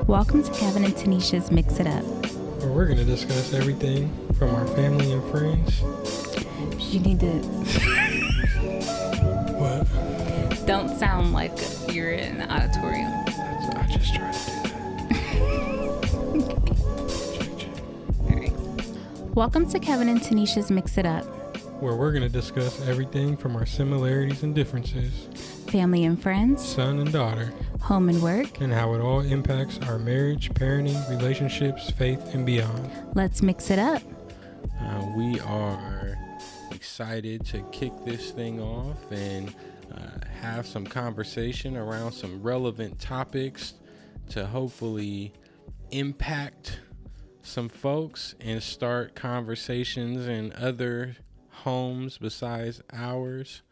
Welcome to Kevin and Tanisha's Mix It Up. Where we're going to discuss everything from our family and friends. You need to... What? Don't sound like you're in the auditorium. I just tried to do that. Check. All right. Welcome to Kevin and Tanisha's Mix It Up. Where we're going to discuss everything from our similarities and differences. Family and friends. Son and daughter. Home and work. And how it all impacts our marriage, parenting, relationships, faith, and beyond. Let's mix it up. We are excited to kick this thing off and have some conversation around some relevant topics to hopefully impact some folks and start conversations in other homes besides ours.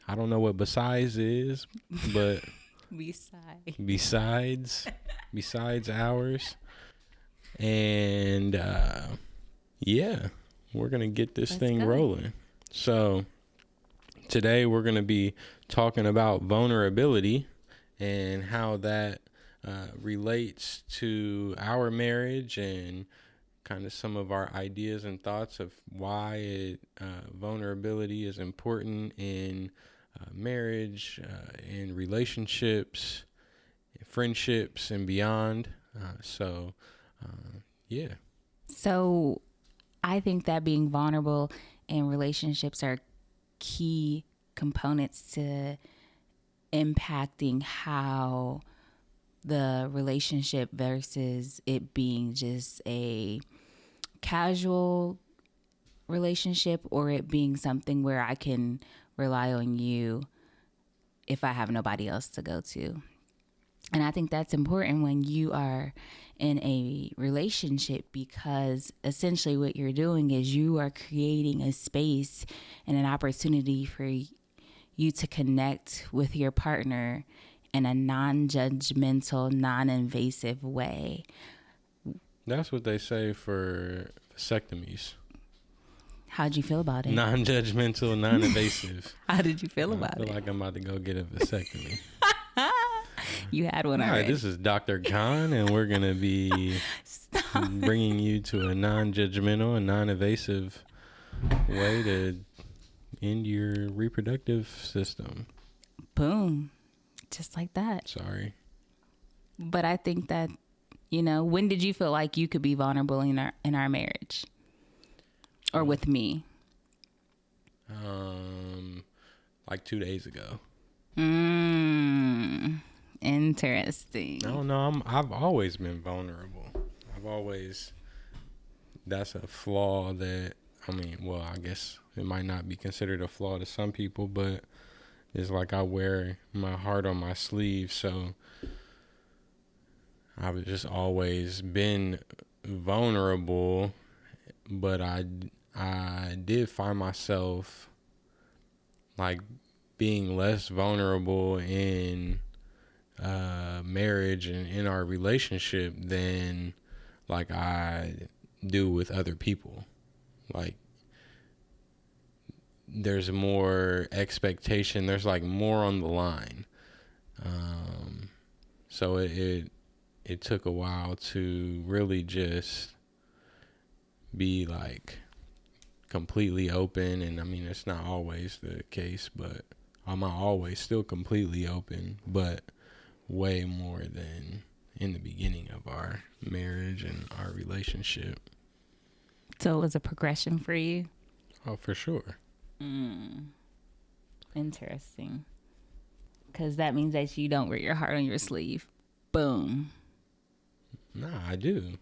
I don't know what besides is, but besides ours. And yeah, we're going to get this thing rolling. So today we're going to be talking about vulnerability and how that relates to our marriage and kind of some of our ideas and thoughts of why vulnerability is important in marriage, in relationships, friendships, and beyond. Yeah. So I think that being vulnerable in relationships are key components to impacting how the relationship versus it being just a casual relationship or it being something where I can rely on you if I have nobody else to go to. And I think that's important when you are in a relationship, because essentially what you're doing is you are creating a space and an opportunity for you to connect with your partner in a non-judgmental, non-invasive way. That's what they say for vasectomies. How'd you feel about it? Non-judgmental, non-invasive. How did you feel about it? I feel like I'm about to go get a vasectomy. You had one already. All right, this is Dr. Khan, and we're going to be bringing you to a non-judgmental and non-invasive way to end your reproductive system. Boom. Just like that. Sorry. But I think that, when did you feel like you could be vulnerable in our marriage? Or with me? Like 2 days ago. Interesting. I don't know. I've always been vulnerable. That's a flaw that, I guess it might not be considered a flaw to some people, but it's like I wear my heart on my sleeve. So I've just always been vulnerable, but I did find myself like being less vulnerable in marriage and in our relationship than like I do with other people. Like there's more expectation, there's like more on the line. So it took a while to really just be like completely open, and it's not always the case, but I'm not always still completely open, but way more than in the beginning of our marriage and our relationship. So it was a progression for you? Oh, for sure. Interesting. Because that means that you don't wear your heart on your sleeve. Boom. Nah, I do.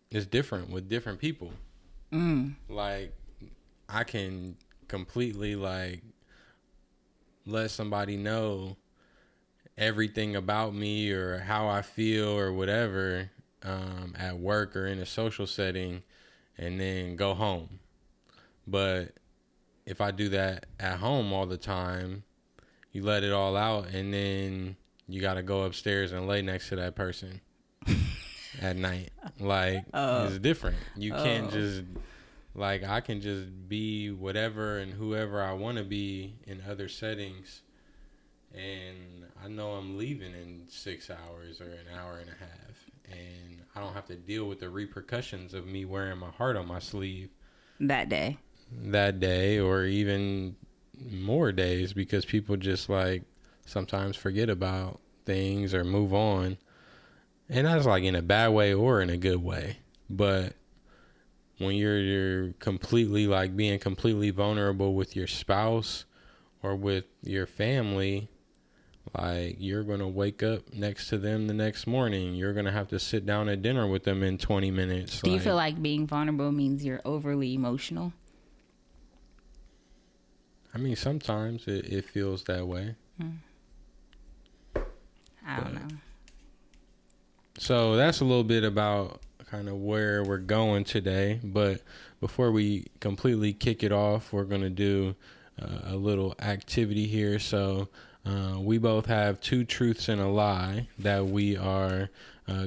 It's different with different people. Like I can completely like let somebody know everything about me or how I feel or whatever at work or in a social setting and then go home. But if I do that at home all the time, you let it all out and then you got to go upstairs and lay next to that person at night. Like, it's different. You can't just, like, I can just be whatever and whoever I want to be in other settings and I know I'm leaving in 6 hours or an hour and a half, and I don't have to deal with the repercussions of me wearing my heart on my sleeve that day, or even more days, because people just like sometimes forget about things or move on, and that's like in a bad way or in a good way. But when you're completely like being completely vulnerable with your spouse or with your family, like you're going to wake up next to them the next morning. You're going to have to sit down at dinner with them in 20 minutes. Do you feel like being vulnerable means you're overly emotional? I mean, sometimes it feels that way. I don't know. So that's a little bit about kind of where we're going today. But before we completely kick it off, we're going to do a little activity here. So we both have 2 truths and a lie that we are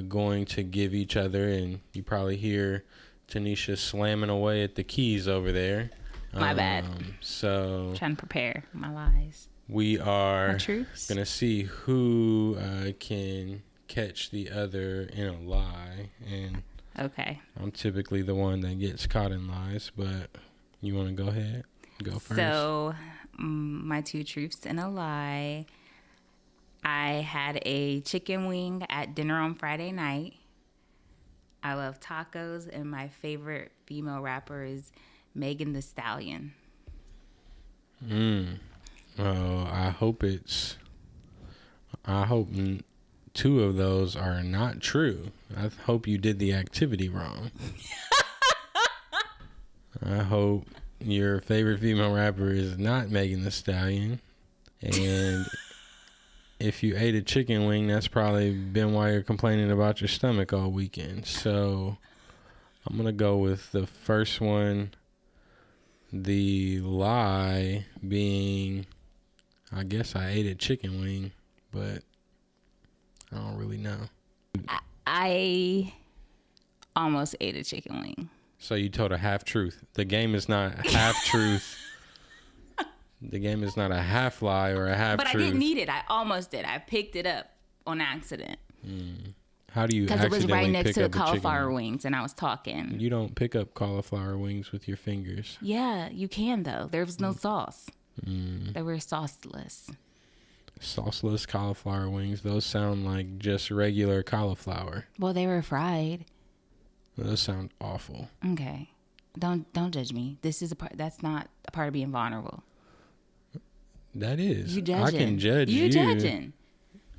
going to give each other. And you probably hear Tenisha slamming away at the keys over there. My bad. So Trying to prepare my lies. We are going to see who can catch the other in a lie. And okay. I'm typically the one that gets caught in lies, but you want to go ahead? Go first. So, my 2 truths and a lie. I had a chicken wing at dinner on Friday night. I love tacos, and my favorite female rapper is Megan Thee Stallion. Oh, I hope 2 of those are not true. I hope you did the activity wrong. I hope your favorite female rapper is not Megan Thee Stallion. And if you ate a chicken wing, that's probably been why you're complaining about your stomach all weekend. So I'm going to go with the first one. The lie being, I guess I ate a chicken wing, but I don't really know. I almost ate a chicken wing. So you told a half truth. The game is not half truth. The game is not a half lie or a half truth. But I didn't eat it. I almost did. I picked it up on accident. How do you Because it was right next to the cauliflower cauliflower wings, and I was talking. You don't pick up cauliflower wings with your fingers. Yeah, you can, though. There was no sauce. They were sauceless. Sauceless cauliflower wings. Those sound like just regular cauliflower. Well, they were fried. Those sound awful. Okay. Don't judge me. This is that's not a part of being vulnerable. That is. You judging. I can judge you. You judging.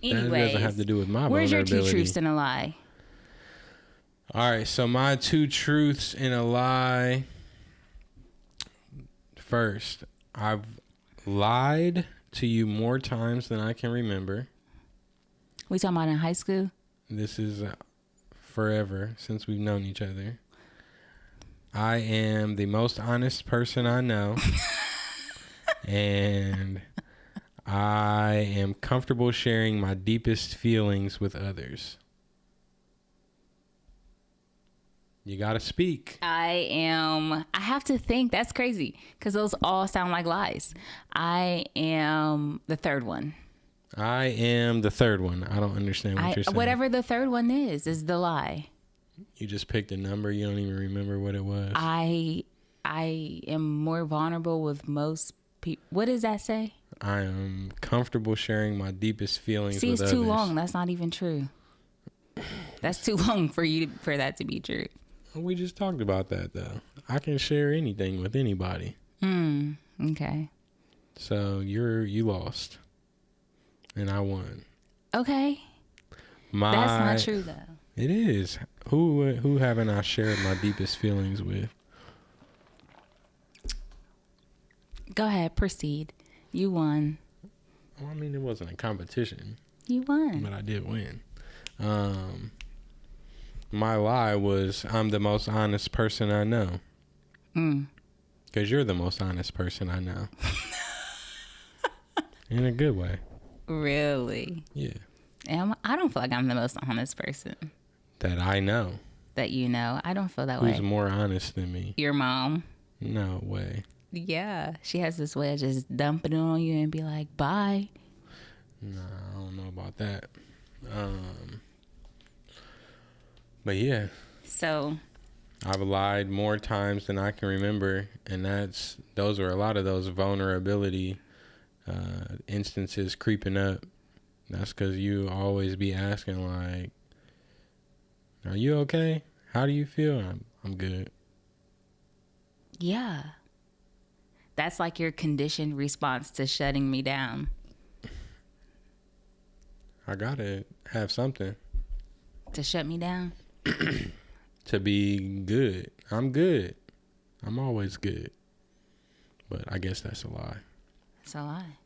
Anyways, that doesn't have to do with my where's vulnerability. your 2 truths and a lie? All right, so my 2 truths and a lie. First, I've lied to you more times than I can remember. We talking about in high school? This is forever since we've known each other. I am the most honest person I know. And I am comfortable sharing my deepest feelings with others. You got to speak. I have to think. That's crazy because those all sound like lies. I am the third one. I am the third one. I don't understand what you're saying. Whatever the third one is the lie. You just picked a number. You don't even remember what it was. I am more vulnerable with most people. What does that say? I am comfortable sharing my deepest feelings with others. See, it's too long. That's not even true. That's too long for that to be true. We just talked about that, though. I can share anything with anybody. Okay. So you lost, and I won. Okay. That's not true, though. It is. Who haven't I shared my deepest feelings with? Go ahead, proceed. You won. Well, I mean, it wasn't a competition. You won. But I did win. My lie was I'm the most honest person I know. Because you're the most honest person I know. In a good way. Really? Yeah. I don't feel like I'm the most honest person. That I know. That you know. I don't feel that Who's way. Who's more honest than me? Your mom. No way. Yeah. She has this way of just dumping it on you and be like, bye. Nah, I don't know about that. But yeah. So I've lied more times than I can remember, and those are a lot of those vulnerability instances creeping up. That's because you always be asking like, "Are you okay? How do you feel?" I'm good. yeah, that's like your conditioned response to shutting me down. I gotta have something To shut me down. to be good. I'm good. I'm always good. But I guess that's a lie. It's a lie.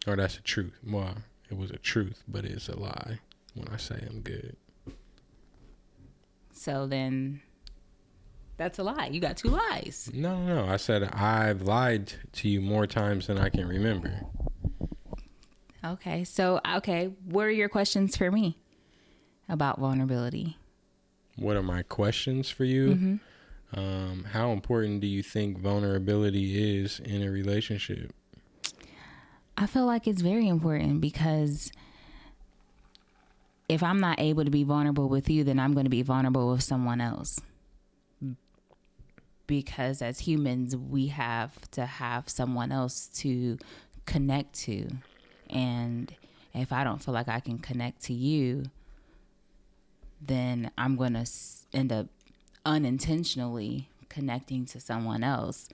Or that's a truth. Well, it was a truth, but it's a lie when I say I'm good. So then that's a lie. You got two lies. No. I said I've lied to you more times than I can remember. Okay. So, what are your questions for me about vulnerability? What are my questions for you? How important do you think vulnerability is in a relationship? I feel like it's very important because if I'm not able to be vulnerable with you, then I'm going to be vulnerable with someone else. Because as humans, we have to have someone else to connect to. And if I don't feel like I can connect to you, then I'm going to end up unintentionally connecting to someone else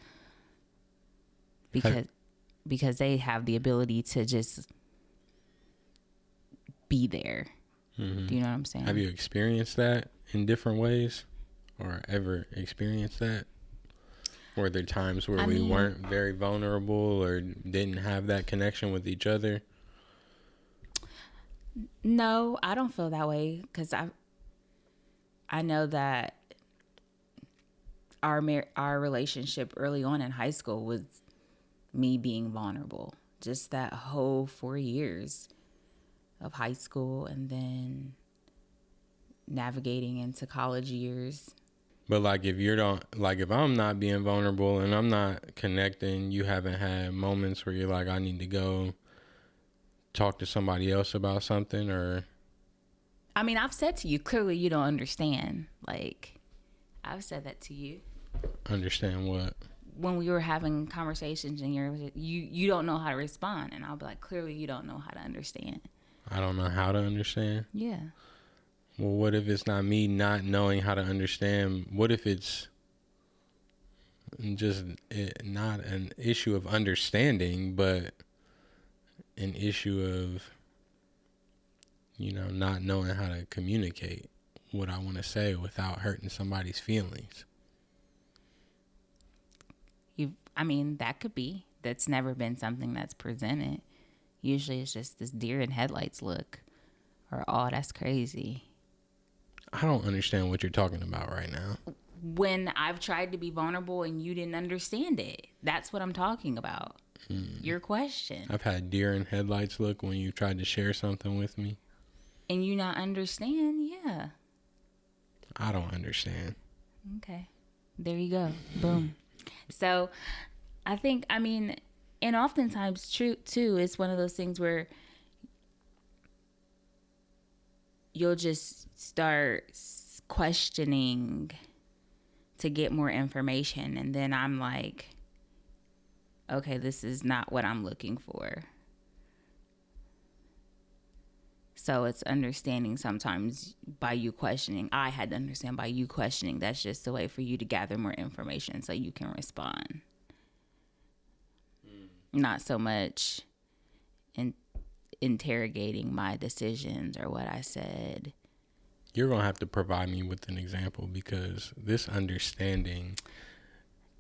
because they have the ability to just be there. Mm-hmm. Do you know what I'm saying? Have you experienced that in different ways or ever experienced that? Were there times where we weren't very vulnerable or didn't have that connection with each other? No, I don't feel that way because I know that our relationship early on in high school was me being vulnerable. Just that whole 4 years of high school and then navigating into college years. But like if I'm not being vulnerable and I'm not connecting, you haven't had moments where you're like, I need to go talk to somebody else about something? Or I mean, I've said to you, clearly you don't understand. Like, I've said that to you. Understand what? When we were having conversations and you don't know how to respond, and I'll be like, clearly you don't know how to understand. I don't know how to understand. Yeah. Well, what if it's not me not knowing how to understand? What if it's just not an issue of understanding, but an issue of, not knowing how to communicate what I want to say without hurting somebody's feelings? That could be. That's never been something that's presented. Usually it's just this deer in headlights look. Or, oh, that's crazy. I don't understand what you're talking about right now. When I've tried to be vulnerable and you didn't understand it. That's what I'm talking about. Your question. I've had deer in headlights look when you tried to share something with me. And you not understand? Yeah. I don't understand. Okay. There you go. Boom. So I think, and oftentimes true too, it's one of those things where you'll just start questioning to get more information. And then I'm like, okay, this is not what I'm looking for. So it's understanding sometimes by you questioning. I had to understand by you questioning. That's just a way for you to gather more information so you can respond. Not so much interrogating my decisions or what I said. You're going to have to provide me with an example because this understanding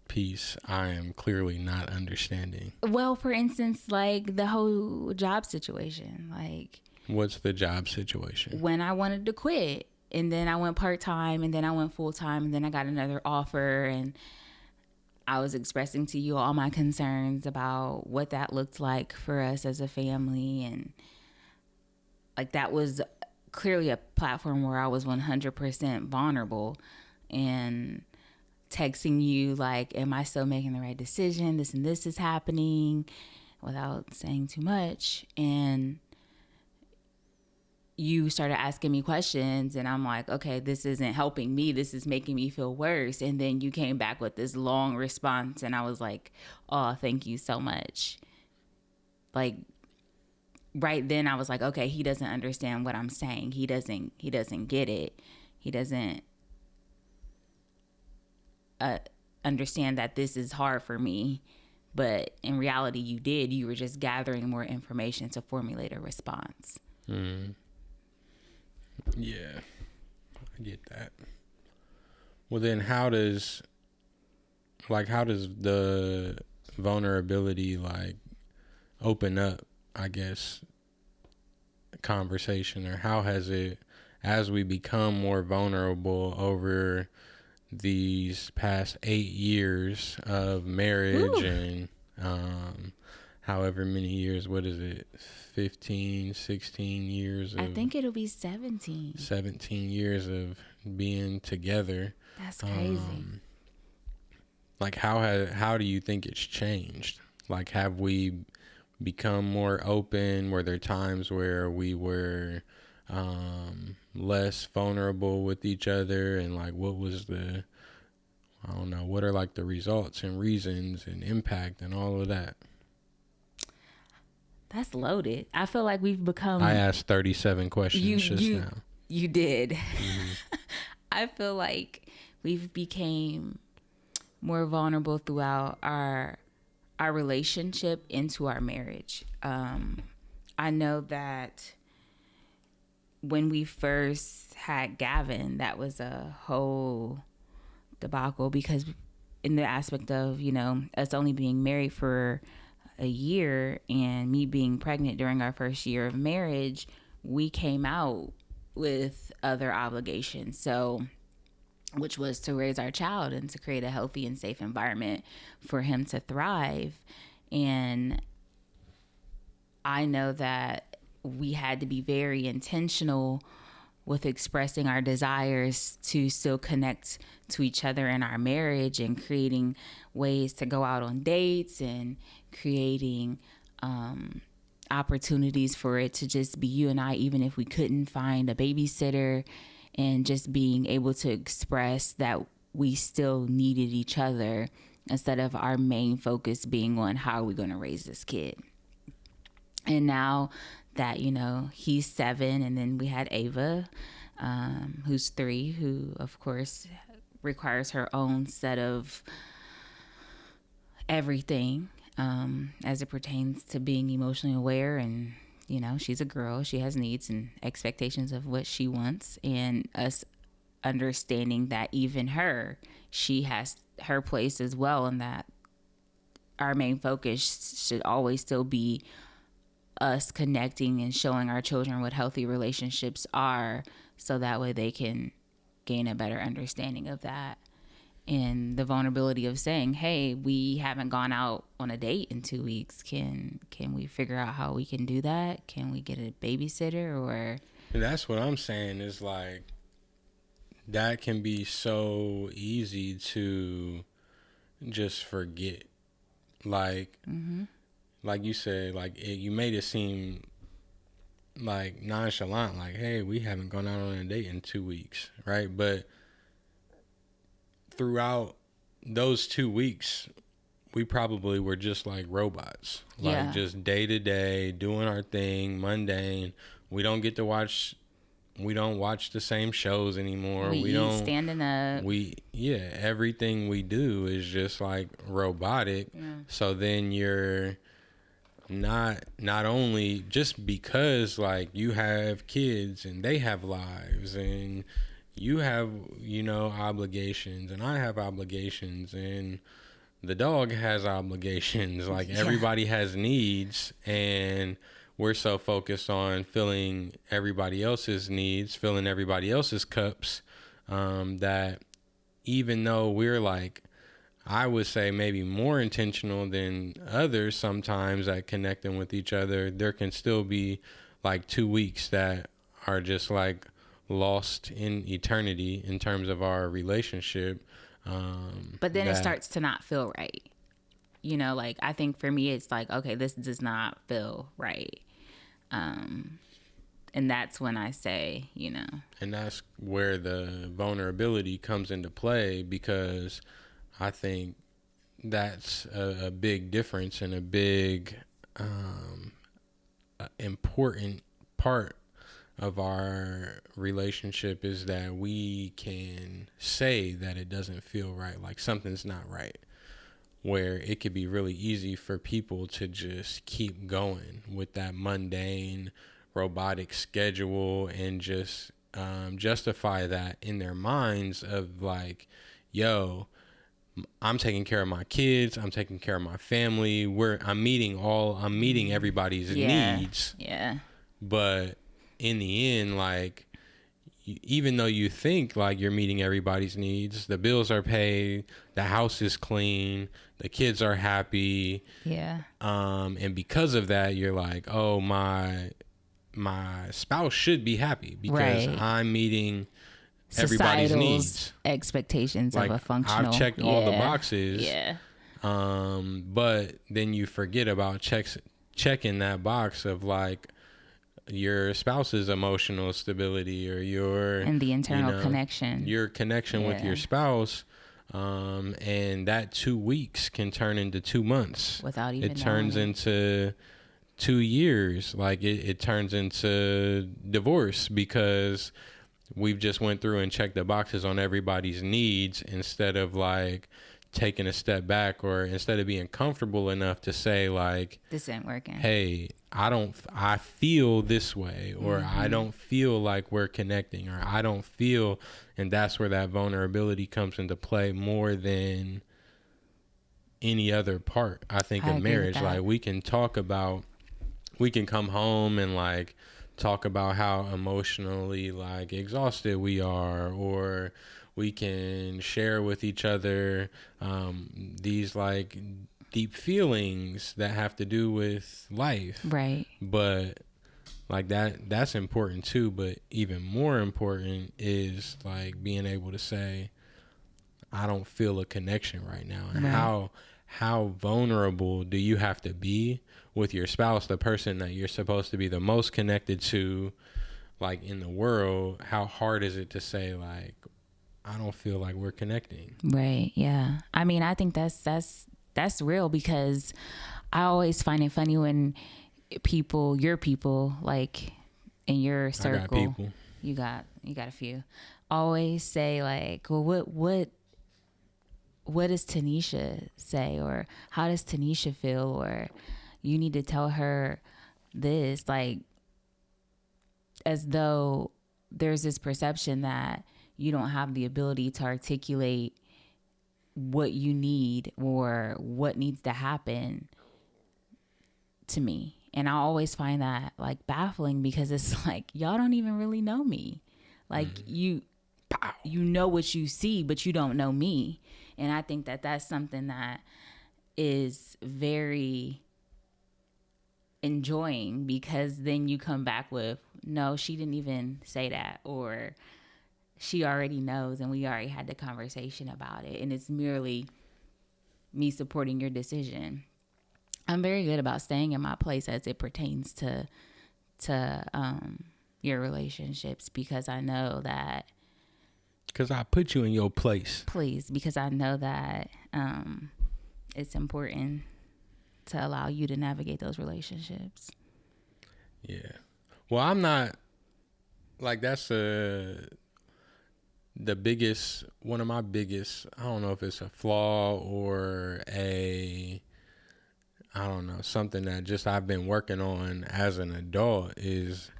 piece, I am clearly not understanding. Well, for instance, like the whole job situation, like... What's the job situation? When I wanted to quit, and then I went part-time, and then I went full-time, and then I got another offer, and I was expressing to you all my concerns about what that looked like for us as a family, and like that was clearly a platform where I was 100% vulnerable, and texting you like, am I still making the right decision? This and this is happening, without saying too much, and you started asking me questions, and I'm like, okay, this isn't helping me. This is making me feel worse. And then you came back with this long response, and I was like, oh, thank you so much. Like, right then I was like, okay, he doesn't understand what I'm saying. He doesn't get it. He doesn't understand that this is hard for me. But in reality, you did. You were just gathering more information to formulate a response. Yeah, I get that. Well, then how does the vulnerability like open up, I guess, conversation, or how has it, as we become more vulnerable over these past 8 years of marriage, Ooh. and however many years, what is it, 15, 16 years I of, think it'll be 17. 17 years of being together. That's crazy. Like how do you think it's changed? Like, have we become more open? Were there times where we were less vulnerable with each other? And like, what was the, I don't know, what are like the results and reasons and impact and all of that? That's loaded. I feel like we've become. I asked 37 questions now. You did. I feel like we've became more vulnerable throughout our relationship into our marriage. I know that when we first had Gavin, that was a whole debacle, because in the aspect of, us only being married for a year and me being pregnant during our first year of marriage, we came out with other obligations. So, which was to raise our child and to create a healthy and safe environment for him to thrive. And I know that we had to be very intentional with expressing our desires to still connect to each other in our marriage, and creating ways to go out on dates, and creating opportunities for it to just be you and I, even if we couldn't find a babysitter, and just being able to express that we still needed each other, instead of our main focus being on how are we going to raise this kid. And now that, he's 7, and then we had Ava, who's 3, who of course requires her own set of everything, as it pertains to being emotionally aware. And she's a girl, she has needs and expectations of what she wants, and us understanding that even she has her place as well, and that our main focus should always still be us connecting and showing our children what healthy relationships are, so that way they can gain a better understanding of that. And the vulnerability of saying, hey, we haven't gone out on a date in 2 weeks. Can we figure out how we can do that? Can we get a babysitter? Or And that's what I'm saying, is like, that can be so easy to just forget. Like, like you said, like you made it seem like nonchalant, like, hey, we haven't gone out on a date in 2 weeks, right? But throughout those 2 weeks, we probably were just like robots, like just day to day doing our thing, mundane. We don't watch the same shows anymore. we don't standing up. Everything we do is just like robotic. So then you're not only, just because like you have kids and they have lives, and you have obligations, and I have obligations, and the dog has obligations, like everybody has needs, and we're so focused on filling everybody else's needs, filling everybody else's cups, that even though we're like, I would say maybe more intentional than others sometimes at connecting with each other, there can still be like 2 weeks that are just like lost in eternity in terms of our relationship. But then it starts to not feel right. Like, I think for me, it's like, okay, this does not feel right. And that's when I say, you know. And that's where the vulnerability comes into play, because I think that's a big difference and a big important part of our relationship, is that we can say that it doesn't feel right, like something's not right, where it could be really easy for people to just keep going with that mundane, robotic schedule and just justify that in their minds of like, yo, I'm taking care of my kids, I'm taking care of my family, I'm meeting everybody's needs. Yeah. But in the end, like, even though you think like you're meeting everybody's needs, the bills are paid, the house is clean, the kids are happy. Yeah. And because of that, you're like, oh, my spouse should be happy because I'm meeting everybody's needs, expectations like, of a functional. I've checked all the boxes. Yeah. But then you forget about checking that box of like your spouse's emotional stability, or and the internal connection, your connection with your spouse. And that 2 weeks can turn into 2 months without even it turns into 2 years. Like it turns into divorce because we've just went through and checked the boxes on everybody's needs instead of like taking a step back, or instead of being comfortable enough to say like, this ain't working. Hey, I feel this way, or I don't feel like we're connecting, or I don't feel, and that's where that vulnerability comes into play more than any other part. I think in marriage, like we can come home and like talk about how emotionally like exhausted we are, or we can share with each other these like deep feelings that have to do with life. Right. But like that's important too. But even more important is like being able to say, I don't feel a connection right now. And how vulnerable do you have to be with your spouse, the person that you're supposed to be the most connected to, like in the world? How hard is it to say like, I don't feel like we're connecting? Right. Yeah. I mean, I think that's real, because I always find it funny when your people, like in your circle, I got people. You got a few, always say like, well, what does Tenisha say, or how does Tenisha feel, or you need to tell her this, like, as though there's this perception that you don't have the ability to articulate what you need or what needs to happen to me. And I always find that like baffling, because it's like, y'all don't even really know me. Like you know what you see, but you don't know me. And I think that that's something that is very enjoying, because then you come back with, no, she didn't even say that, or she already knows and we already had the conversation about it, and it's merely me supporting your decision. I'm very good about staying in my place as it pertains to your relationships, because I know that, because I put you in your place. Please, because I know that it's important to allow you to navigate those relationships. Yeah. Well, I'm not, like, that's one of my biggest, I don't know if it's a flaw or I don't know, something that just I've been working on as an adult, is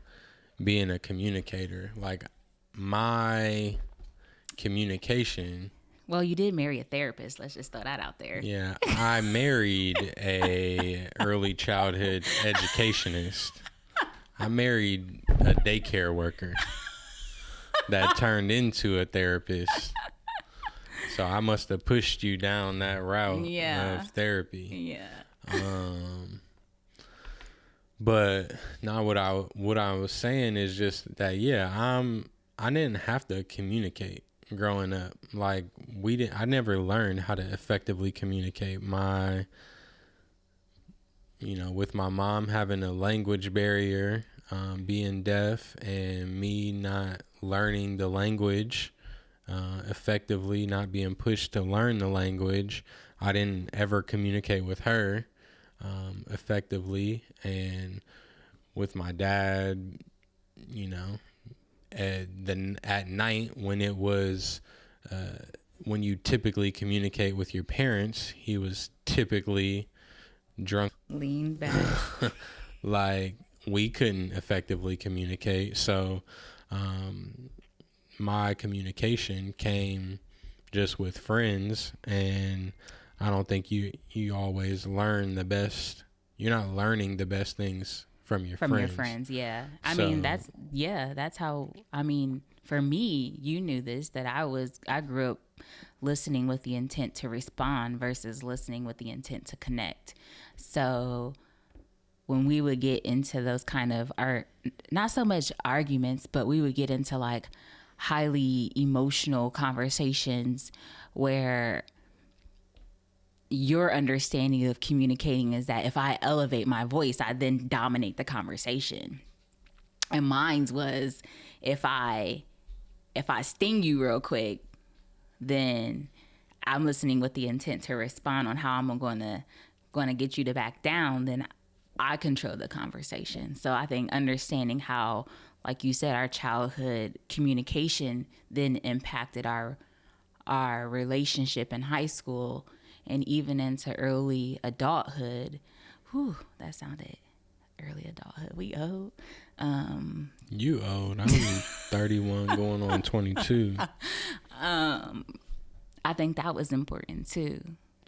being a communicator. Like, my communication. Well, you did marry a therapist. Let's just throw that out there. Yeah, I married a early childhood educationist. I married a daycare worker that turned into a therapist. So I must have pushed you down that route of therapy. Yeah. But now what I was saying is just that, I didn't have to communicate growing up. Like, I never learned how to effectively communicate. With my mom having a language barrier, being deaf and me not learning the language effectively, not being pushed to learn the language, I didn't ever communicate with her effectively. And with my dad, you know, at night when it was when you typically communicate with your parents, he was typically drunk. Lean back. Like, we couldn't effectively communicate. So my communication came just with friends, and I don't think you always learn the best. You're not learning the best things from your friends. Yeah. I mean, that's how, I mean, for me, you knew this, that I grew up listening with the intent to respond versus listening with the intent to connect. So when we would get into those kind of not so much arguments, but we would get into like highly emotional conversations where your understanding of communicating is that if I elevate my voice, I then dominate the conversation. And mine's was if I sting you real quick, then I'm listening with the intent to respond on how I'm going to get you to back down, then I control the conversation. So I think understanding how, like you said, our childhood communication then impacted our relationship in high school and even into early adulthood. Whew, that sounded early adulthood. We old. You old. I'm 31 going on 22. I think that was important too,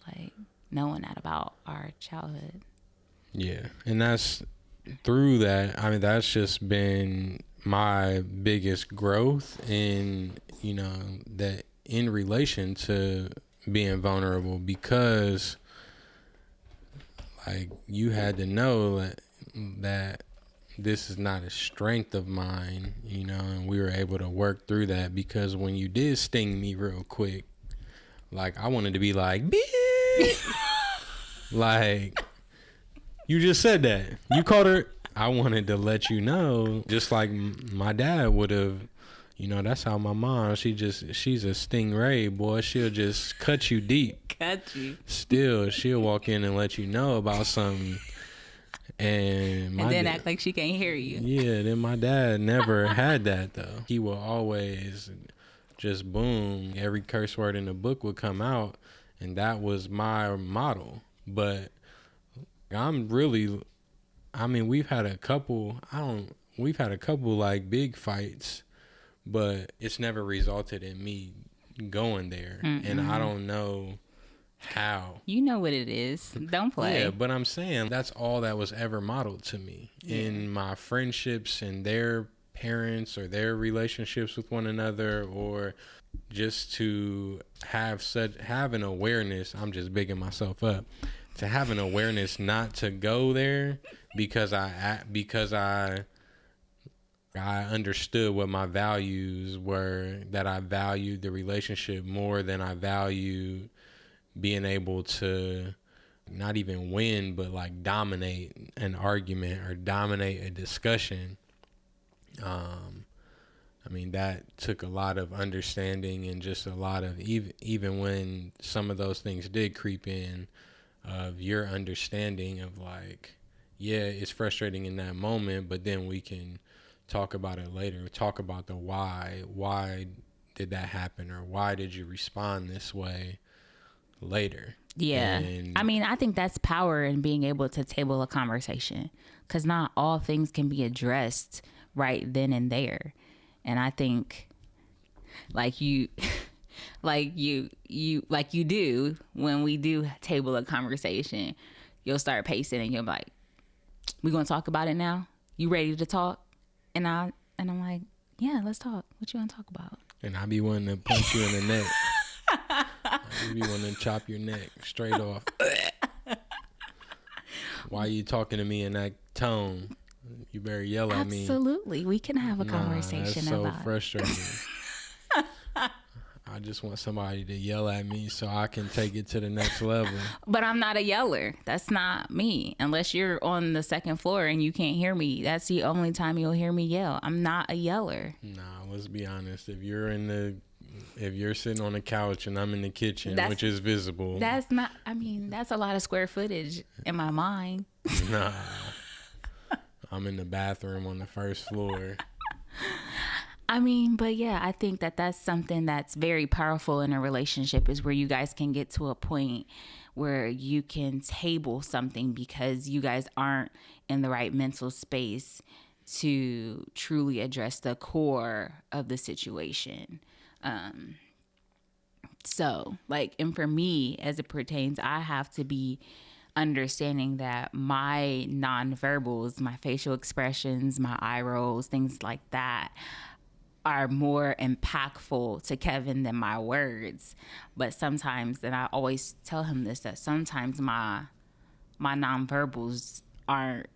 like knowing that about our childhood. Yeah, and that's through that. I mean, that's just been my biggest growth in, you know, that in relation to being vulnerable, because like you had to know that this is not a strength of mine, you know, and we were able to work through that, because when you did sting me real quick, like I wanted to be like, like, you just said that. You called her. I wanted to let you know, just like my dad would have, you know, that's how my mom, she's a stingray, boy. She'll just cut you deep. Cut you. Still, she'll walk in and let you know about something. And then act like she can't hear you. Yeah, then my dad never had that, though. He will always just boom. Every curse word in the book would come out, and that was my model. But we've had a couple like big fights, but it's never resulted in me going there. And I don't know how. You know what it is. Don't play. Yeah, but I'm saying that's all that was ever modeled to me in my friendships and their parents or their relationships with one another, or just to have an awareness. I'm just bigging myself up. To have an awareness not to go there because I understood what my values were, that I valued the relationship more than I valued being able to not even win, but like dominate an argument or dominate a discussion. I mean, that took a lot of understanding and just a lot of, even when some of those things did creep in, of your understanding of like, yeah, it's frustrating in that moment, but then we can talk about it later, talk about the why did that happen, or why did you respond this way later. Yeah. I mean, I think that's power in being able to table a conversation, because not all things can be addressed right then and there. And I think like you do when we do table a conversation, you'll start pacing and you'll be like, we gonna talk about it now? You ready to talk? And I'm like, yeah, let's talk. What you want to talk about? And I be wanting to punch you in the neck. I be wanting to chop your neck straight off. Why are you talking to me in that tone? You better yell at me. Absolutely. We can have a conversation that's so about frustrating. I just want somebody to yell at me so I can take it to the next level. But I'm not a yeller. That's not me. Unless you're on the second floor and you can't hear me. That's the only time you'll hear me yell. I'm not a yeller. Nah, let's be honest. If you're sitting on the couch and I'm in the kitchen, which is visible. That's not, I mean, that's a lot of square footage in my mind. Nah. I'm in the bathroom on the first floor. I mean, but yeah, I think that that's something that's very powerful in a relationship, is where you guys can get to a point where you can table something because you guys aren't in the right mental space to truly address the core of the situation. So, like, and for me, as it pertains, I have to be understanding that my nonverbals, my facial expressions, my eye rolls, things like that, are more impactful to Kevin than my words. But sometimes, and I always tell him this, that sometimes my nonverbals aren't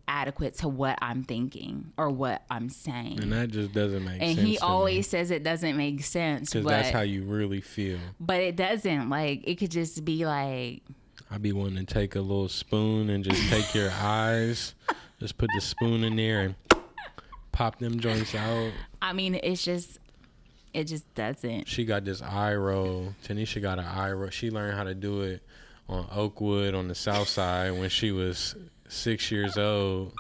adequate to what I'm thinking or what I'm saying. And that just doesn't make sense. And he always says it doesn't make sense. Because that's how you really feel. But it doesn't. Like, it could just be like... I be wanting to take a little spoon and just take your eyes, just put the spoon in there and pop them joints out. I mean, it just doesn't. She got this eye roll. Tenisha got an eye roll. She learned how to do it on Oakwood on the south side when she was 6 years old.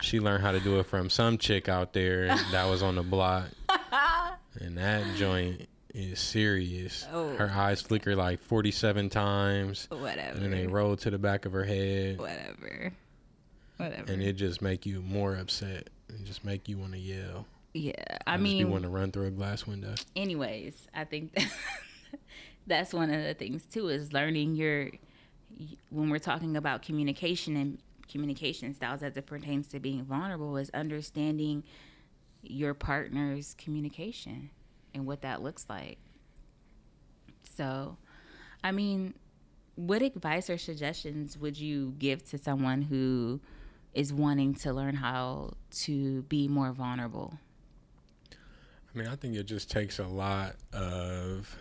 She learned how to do it from some chick out there that was on the block. And that joint is serious. Oh. Her eyes flicker like 47 times. Whatever. And then they roll to the back of her head. Whatever. And it just make you more upset. And just make you want to yell. Yeah. I mean, you want to run through a glass window. Anyways, I think that's one of the things too, is learning when we're talking about communication and communication styles as it pertains to being vulnerable, is understanding your partner's communication and what that looks like. So, I mean, what advice or suggestions would you give to someone who is wanting to learn how to be more vulnerable? I mean, I think it just takes a lot of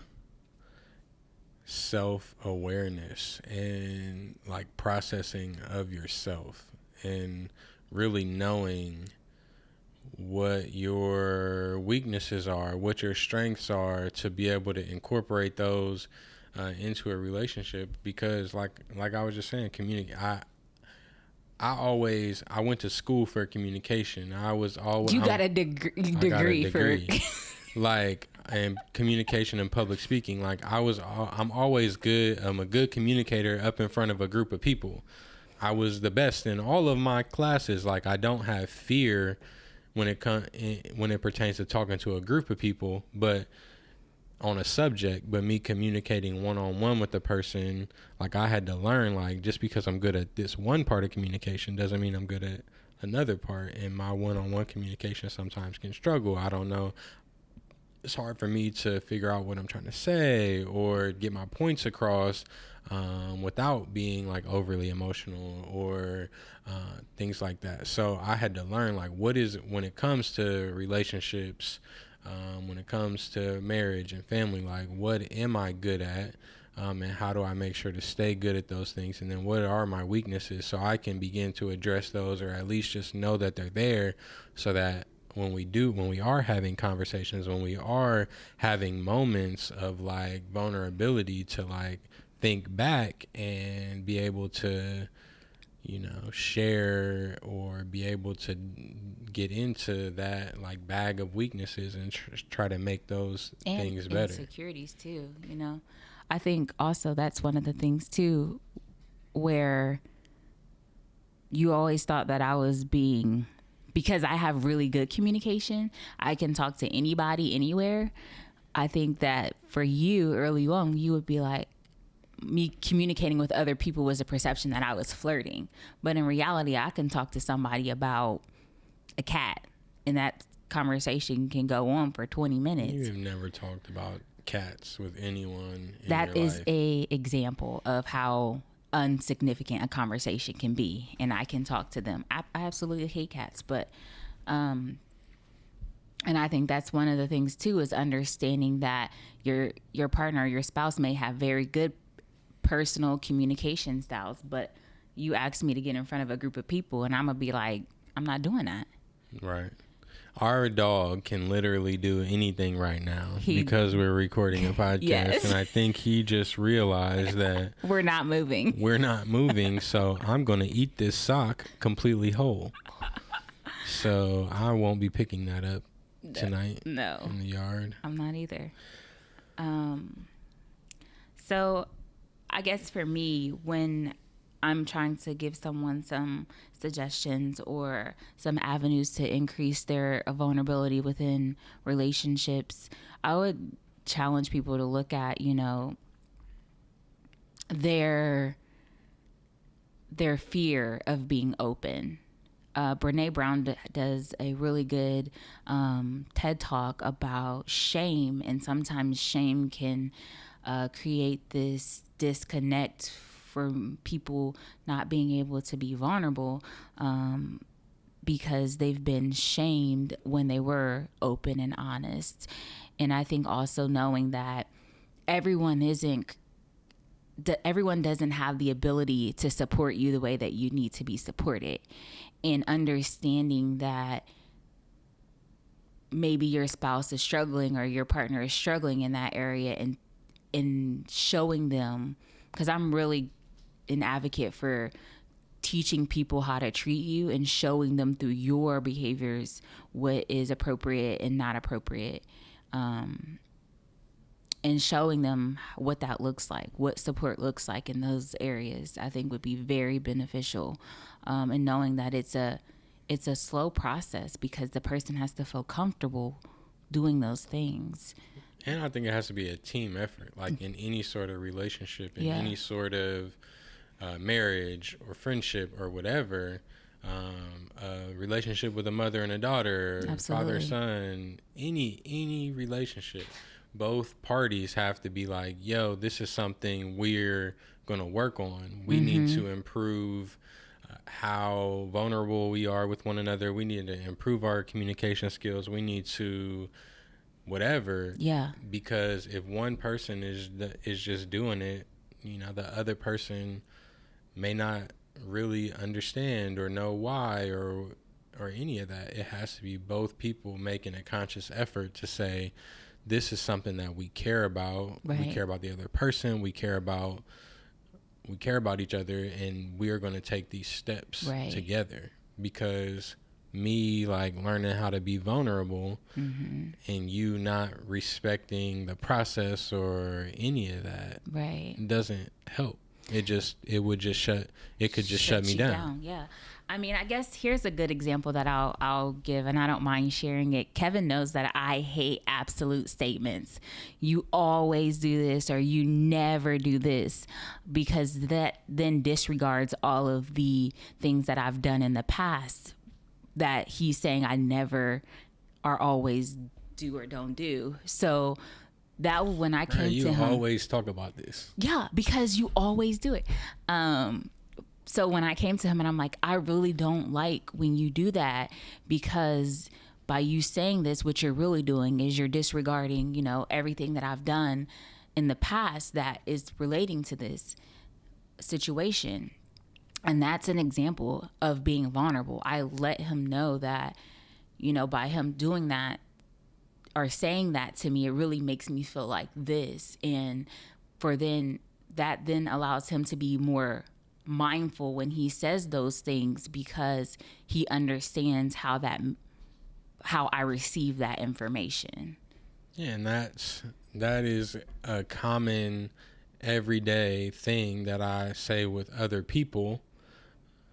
self-awareness and like processing of yourself and really knowing what your weaknesses are, what your strengths are, to be able to incorporate those into a relationship. Because like I was just saying, I went to school for communication. I was always... You got a degree for... like, and communication and public speaking. Like, I'm always good. I'm a good communicator up in front of a group of people. I was the best in all of my classes. Like, I don't have fear when it pertains to talking to a group of people, but on a subject. But me communicating one-on-one with the person, like, I had to learn, like, just because I'm good at this one part of communication doesn't mean I'm good at another part. And my one-on-one communication sometimes can struggle. I don't know. It's hard for me to figure out what I'm trying to say or get my points across without being like overly emotional or things like that. So I had to learn, like, what is, when it comes to relationships, when it comes to marriage and family, like, what am I good at? And how do I make sure to stay good at those things? And then what are my weaknesses, so I can begin to address those, or at least just know that they're there, so that when we are having conversations, when we are having moments of like vulnerability, to like think back and be able to, you know, share or be able to get into that like bag of weaknesses and try to make those things better. Insecurities too, you know. I think also that's one of the things too, where you always thought that I was being... Because I have really good communication, I can talk to anybody, anywhere. I think that for you, early on, you would be like, me communicating with other people was a perception that I was flirting. But in reality, I can talk to somebody about a cat, and that conversation can go on for 20 minutes. You've never talked about cats with anyone in That your is life. a example of how unsignificant a conversation can be, and I can talk to them. I absolutely hate cats, but And I think that's one of the things too, is understanding that your partner, your spouse may have very good personal communication styles, but you ask me to get in front of a group of people and I'm gonna be like, I'm not doing that. Right. Our dog can literally do anything right now because we're recording a podcast. Yes. And I think he just realized that we're not moving. So I'm going to eat this sock completely whole. So I won't be picking that up tonight. No. In the yard. I'm not either. So I guess for me, when I'm trying to give someone some suggestions or some avenues to increase their vulnerability within relationships, I would challenge people to look at, you know, their fear of being open. Brene Brown does a really good TED Talk about shame, and sometimes shame can create this disconnect from people not being able to be vulnerable because they've been shamed when they were open and honest. And I think also knowing that everyone doesn't have the ability to support you the way that you need to be supported, and understanding that maybe your spouse is struggling or your partner is struggling in that area, and showing them, because I'm really an advocate for teaching people how to treat you and showing them through your behaviors what is appropriate and not appropriate, and showing them what that looks like, what support looks like in those areas, I think would be very beneficial. And knowing that it's a slow process because the person has to feel comfortable doing those things. And I think it has to be a team effort, like in any sort of relationship, in any sort of marriage or friendship or whatever, a relationship with a mother and a daughter, father, son, any relationship. Both parties have to be like, yo, this is something we're going to work on. We need to improve how vulnerable we are with one another. We need to improve our communication skills. We need to whatever. Yeah. Because if one person is just doing it, you know, the other person may not really understand or know why or any of that. It has to be both people making a conscious effort to say, this is something that we care about. Right. We care about the other person. We care about each other, and we are going to take these steps together. Because me like learning how to be vulnerable and you not respecting the process or any of that doesn't help. It could just shut me down. Yeah. I mean, I guess here's a good example that I'll give, and I don't mind sharing it. Kevin knows that I hate absolute statements. You always do this or you never do this, because that then disregards all of the things that I've done in the past that he's saying I never or always do or don't do. So that when I came to him, you always talk about this. Yeah, because you always do it. So when I came to him and I'm like, I really don't like when you do that, because by you saying this, what you're really doing is you're disregarding, you know, everything that I've done in the past that is relating to this situation. And that's an example of being vulnerable. I let him know that, you know, by him doing that or saying that to me, it really makes me feel like this. And that then allows him to be more mindful when he says those things, because he understands how I receive that information. Yeah, and that is a common everyday thing that I say with other people.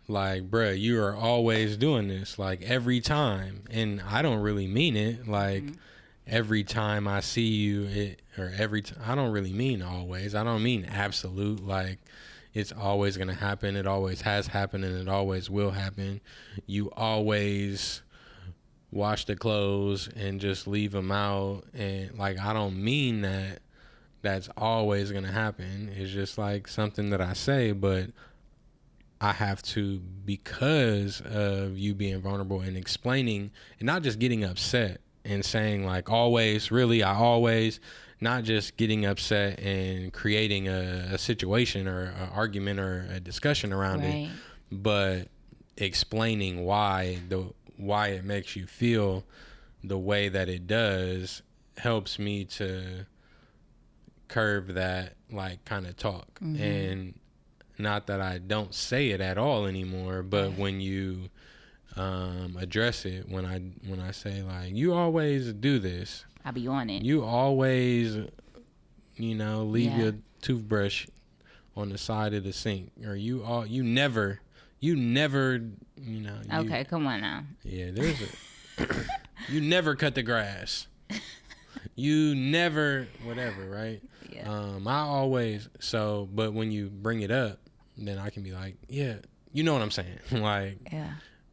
Like, bruh, you are always doing this, like every time. And I don't really mean it. Like every time I see you, I don't really mean always. I don't mean absolute, like it's always going to happen. It always has happened, and it always will happen. You always wash the clothes and just leave them out. And like, I don't mean that that's always going to happen. It's just like something that I say, but I have to, because of you being vulnerable and explaining and not just getting upset and saying like always, really, I always, not just getting upset and creating a situation or an argument or a discussion around it, but explaining why it makes you feel the way that it does helps me to curve that like kind of talk. And not that I don't say it at all anymore, but when you address it, when I say like, you always do this, I be on it, you always, leave your toothbrush on the side of the sink, or you never, okay, come on now. Yeah, there's a you never cut the grass, you never whatever, right? I always, but when you bring it up, then I can be like, yeah, you know what I'm saying. Like,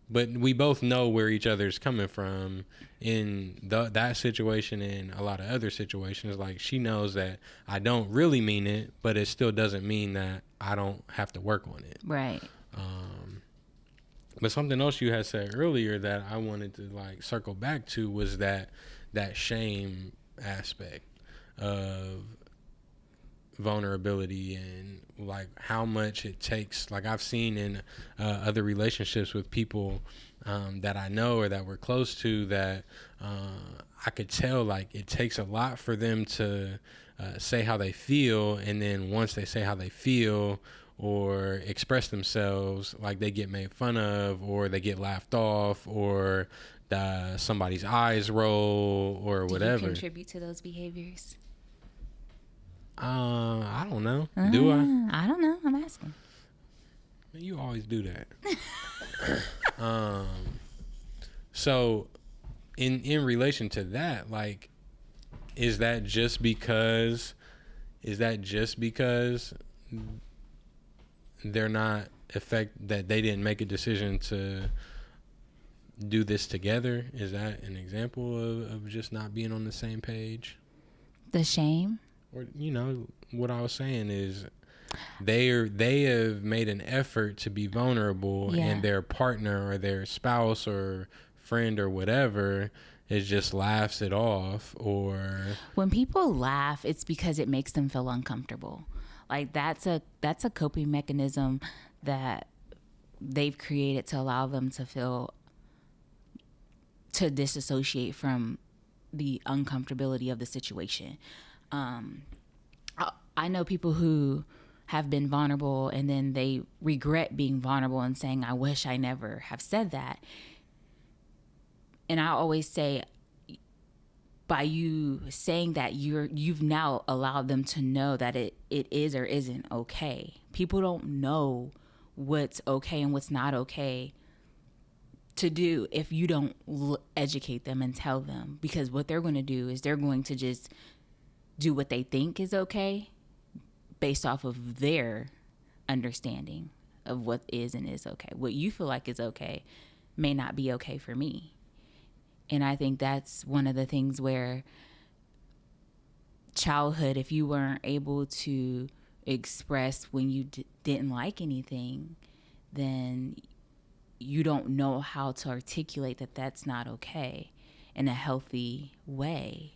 but we both know where each other's coming from in that situation and a lot of other situations. Like, she knows that I don't really mean it, but it still doesn't mean that I don't have to work on it. Right. But something else you had said earlier that I wanted to like circle back to was that shame aspect of vulnerability, and like how much it takes. Like, I've seen in other relationships with people that I know or that we're close to, that I could tell like it takes a lot for them to say how they feel, and then once they say how they feel or express themselves, like they get made fun of, or they get laughed off, or somebody's eyes roll, or whatever. Do you contribute to those behaviors? I don't know. Do I? I don't know. I'm asking. You always do that. So in relation to that, like, is that just because they're not that they didn't make a decision to do this together? Is that an example of just not being on the same page? The shame? Or, what I was saying is they have made an effort to be vulnerable, and their partner or their spouse or friend or whatever just laughs it off. Or when people laugh, it's because it makes them feel uncomfortable. Like, that's a coping mechanism that they've created to allow them to disassociate from the uncomfortability of the situation. I know people who have been vulnerable and then they regret being vulnerable and saying, I wish I never have said that. And I always say, by you saying that, you've now allowed them to know that it is or isn't okay. People don't know what's okay and what's not okay to do if you don't educate them and tell them, because what they're going to do is they're going to just do what they think is okay based off of their understanding of what is and is okay. What you feel like is okay may not be okay for me. And I think that's one of the things where childhood, if you weren't able to express when you didn't like anything, then you don't know how to articulate that that's not okay in a healthy way.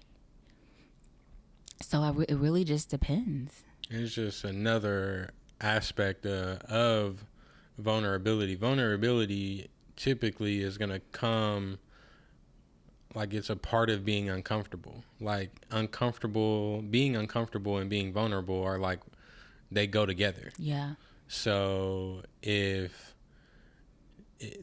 So it really just depends. It's just another aspect of vulnerability. Vulnerability typically is going to come, like, it's a part of being uncomfortable. Like, being uncomfortable and being vulnerable are like, they go together. Yeah. So if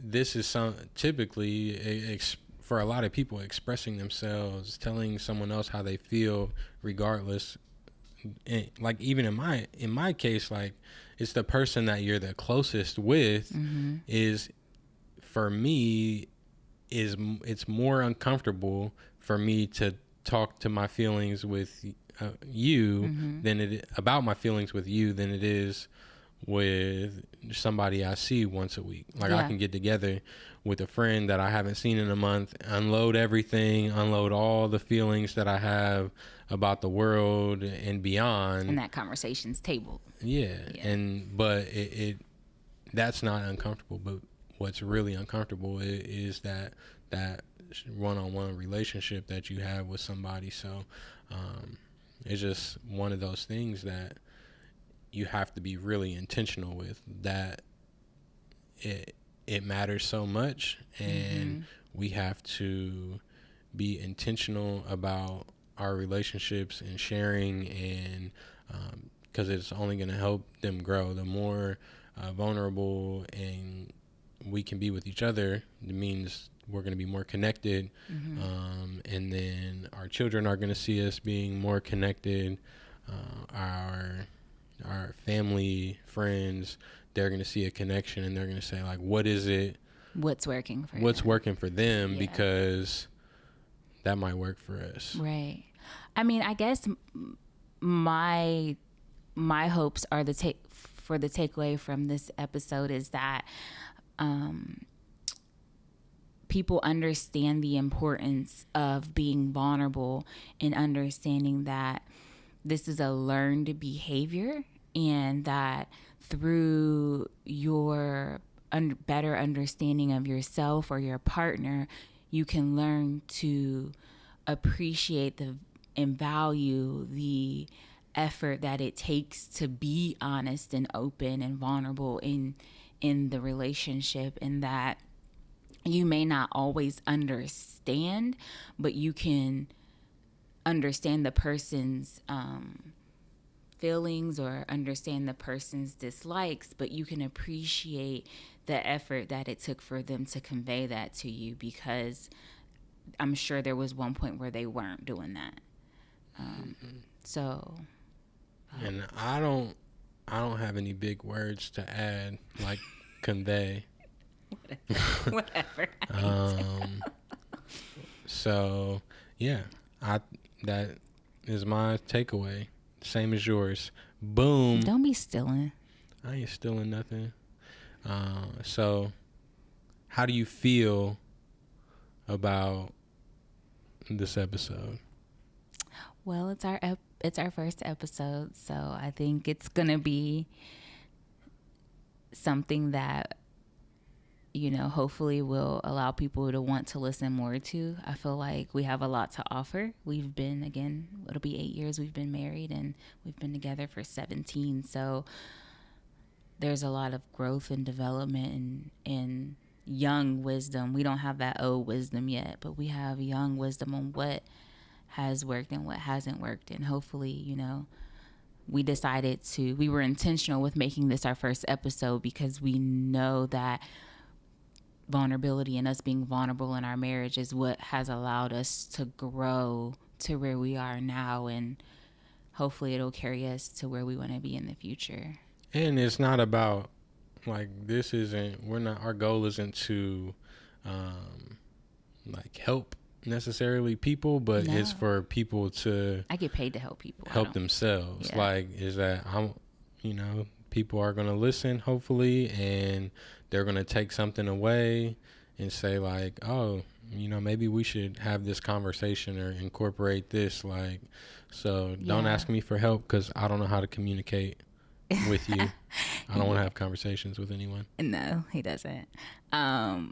this is typically for a lot of people, expressing themselves, telling someone else how they feel, regardless. And like, even in my case, like, it's the person that you're the closest with. Is, for me, it's more uncomfortable for me to talk to my feelings with you about my feelings with you than it is with somebody I see once a week. Like, I can get together with a friend that I haven't seen in a month, unload all the feelings that I have about the world and beyond. And that conversation's tabled. Yeah. But it that's not uncomfortable. But what's really uncomfortable is that one-on-one relationship that you have with somebody. So it's just one of those things that you have to be really intentional with, that it matters so much, and we have to be intentional about our relationships and sharing, and because it's only going to help them grow. The more vulnerable and we can be with each other, it means we're going to be more connected, and then our children are going to see us being more connected. Our family, friends, they're going to see a connection, and they're going to say, like, what is it? What's working for them? Yeah. Because that might work for us. Right. I mean, I guess my hopes are the takeaway from this episode is that people understand the importance of being vulnerable and understanding that this is a learned behavior, and that through your better understanding of yourself or your partner, you can learn to appreciate and value the effort that it takes to be honest and open and vulnerable in the relationship, and that you may not always understand, but you can understand the person's feelings or understand the person's dislikes, but you can appreciate the effort that it took for them to convey that to you, because I'm sure there was one point where they weren't doing that. And I don't have any big words to add, like convey. Whatever. So yeah, that is my takeaway. Same as yours. Boom. Don't be stealing. I ain't stealing nothing. So how do you feel about this episode? Well, it's our first episode, so I think it's gonna be something that, hopefully will allow people to want to listen more to. I feel like we have a lot to offer. We've been, it'll be 8 years we've been married, and we've been together for 17. So there's a lot of growth and development and young wisdom. We don't have that old wisdom yet, but we have young wisdom on what has worked and what hasn't worked. And hopefully, we were intentional with making this our first episode because we know that vulnerability and us being vulnerable in our marriage is what has allowed us to grow to where we are now, and hopefully it'll carry us to where we want to be in the future. And it's not about, like, our goal isn't to help necessarily people, but No. it's for people to I get paid to help people. help themselves. Yeah. Is that people are going to listen, hopefully, and they're going to take something away and say, like, oh, maybe we should have this conversation or incorporate this. Like, so don't ask me for help, because I don't know how to communicate with you. I don't want to have conversations with anyone. No, he doesn't. I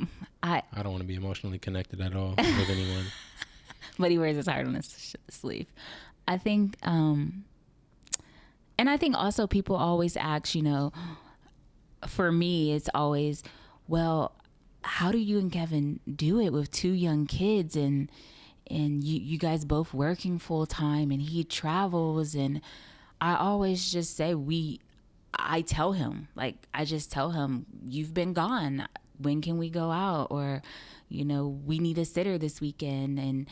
don't want to be emotionally connected at all with anyone. But he wears his heart on his sleeve. I think, and I think also people always ask, for me, it's always, well, how do you and Kevin do it with 2 young kids, and you guys both working full time, and he travels? And I always just say, I tell him, you've been gone. When can we go out? Or, we need a sitter this weekend. And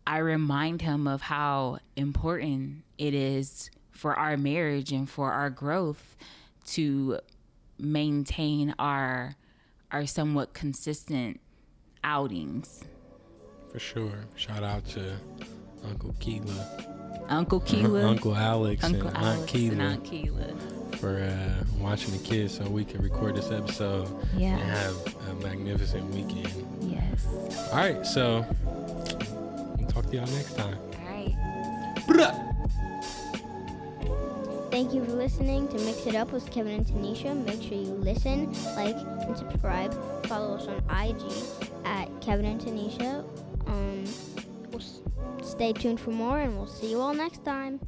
I remind him of how important it is for our marriage and for our growth to maintain our somewhat consistent outings. For sure. Shout out to Uncle Keela. Uncle Alex, and Aunt Keela Keela for watching the kids so we can record this episode and have a magnificent weekend. Yes. All right, so we'll talk to y'all next time. All right. Thank you for listening to Mix It Up with Kevin and Tenisha. Make sure you listen, like, and subscribe. Follow us on IG at Kevin and Tanisha. Stay tuned for more, and we'll see you all next time.